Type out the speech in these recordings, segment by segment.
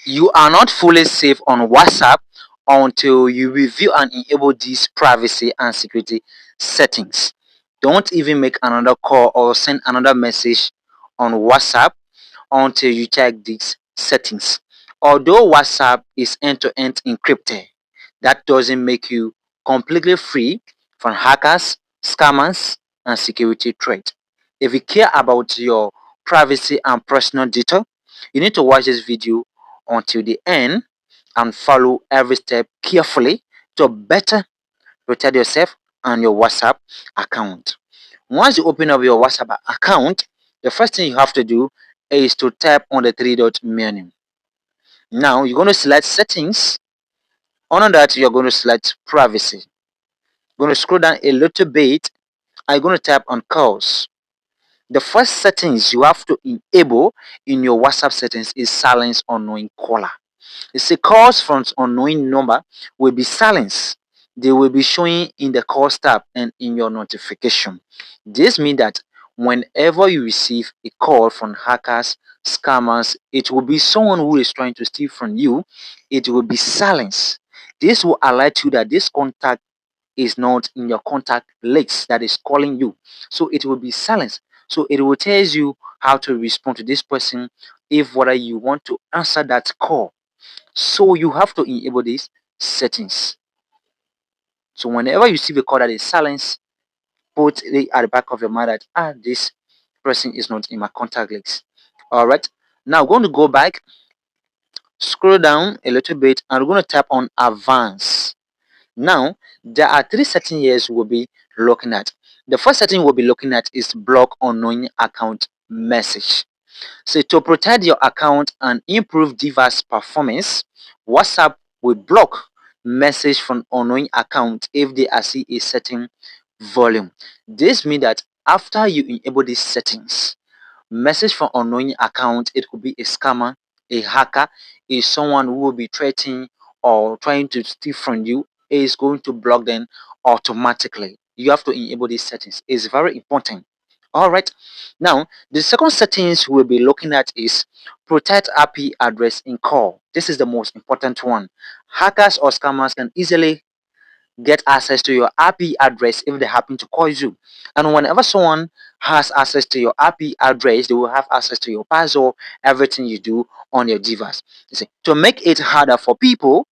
You are not fully safe on WhatsApp until you review and enable these privacy and security settings. Don't even make another call or send another message on WhatsApp until you check these settings. Although WhatsApp is end-to-end encrypted, that doesn't make you completely free from hackers, scammers, and security threats. If you care about your privacy and personal data, you need to watch this video until the end and follow every step carefully to better protect yourself and your WhatsApp account. Once you open up your WhatsApp account, the first thing you have to do is to tap on the three dot menu. Now you're going to select settings. Under that, you're going to select privacy. You're going to scroll down a little bit and you're going to tap on calls. The first settings you have to enable in your WhatsApp settings is silence unknown caller. It's a calls from unknown number will be silenced. They will be showing in the calls tab and in your notification. This means that whenever you receive a call from hackers, scammers, it will be someone who is trying to steal from you. It will be silenced. This will alert you that this contact is not in your contact list that is calling you. So it will be silenced. So it will tell you how to respond to this person if whether you want to answer that call. So you have to enable these settings. So whenever you see a call that is silenced, put it at the back of your mind that this person is not in my contact list. All right. Now we're going to go back, scroll down a little bit, and we're going to tap on advanced. Now there are three settings here we'll be looking at. The first setting we'll be looking at is block unknown account message. So to protect your account and improve device performance, WhatsApp will block message from unknown account if they are see a certain volume. This means that after you enable these settings, message from unknown account, it could be a scammer, a hacker, is someone who will be threatening or trying to steal from you, is going to block them automatically. You have to enable these settings. It's very important. All right. Now, the second settings we'll be looking at is protect IP address in call. This is the most important one. Hackers or scammers can easily get access to your IP address if they happen to call you. And whenever someone has access to your IP address, they will have access to your password, everything you do on your device. You see, to make it harder for people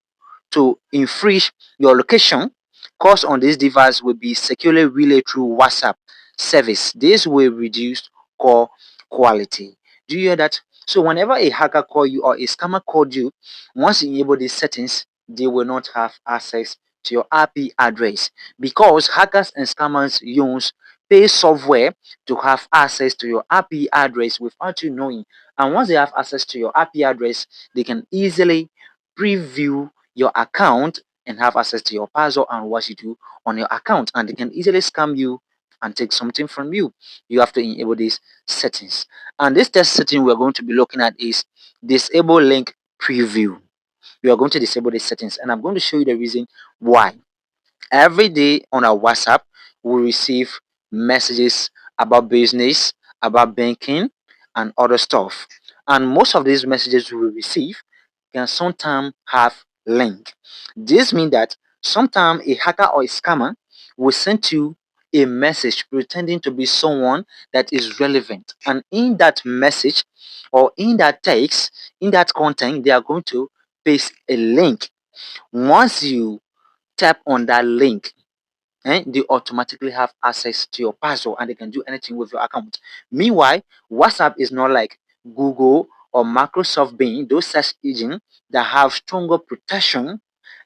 to infringe your location, calls on this device will be securely relayed through WhatsApp service. This will reduce call quality. Do you hear that? So whenever a hacker call you or a scammer called you, once you enable these settings, they will not have access to your IP address because hackers and scammers use pay software to have access to your IP address without you knowing. And once they have access to your IP address, they can easily preview your account and have access to your password and what you do on your account, and they can easily scam you and take something from you. You have to enable these settings. And this test setting we're going to be looking at is disable link preview. We are going to disable these settings, and I'm going to show you the reason why. Every day on our WhatsApp, we receive messages about business, about banking, and other stuff. And most of these messages we receive can sometimes have link. This means that sometimes a hacker or a scammer will send you a message pretending to be someone that is relevant. And in that message or in that text, in that content, they are going to paste a link. Once you tap on that link, they automatically have access to your password and they can do anything with your account. Meanwhile, WhatsApp is not like Google or Microsoft Bing, those search engines that have stronger protection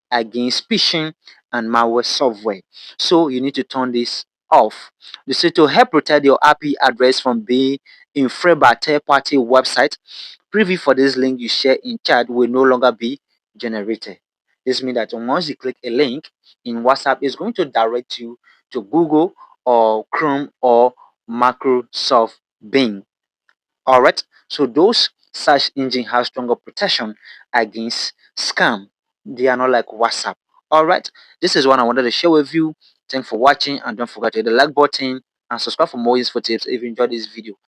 against phishing and malware software. So you need to turn this off. They say to help protect your IP address from being infringed by third-party website, preview for this link you share in chat will no longer be generated. This means that once you click a link in WhatsApp, it's going to direct you to Google or Chrome or Microsoft Bing. All right. So those search engine have stronger protection against scam. They are not like WhatsApp. All right. This is what I wanted to share with you. Thanks for watching, and don't forget to hit the like button and subscribe for more useful tips if you enjoyed this video.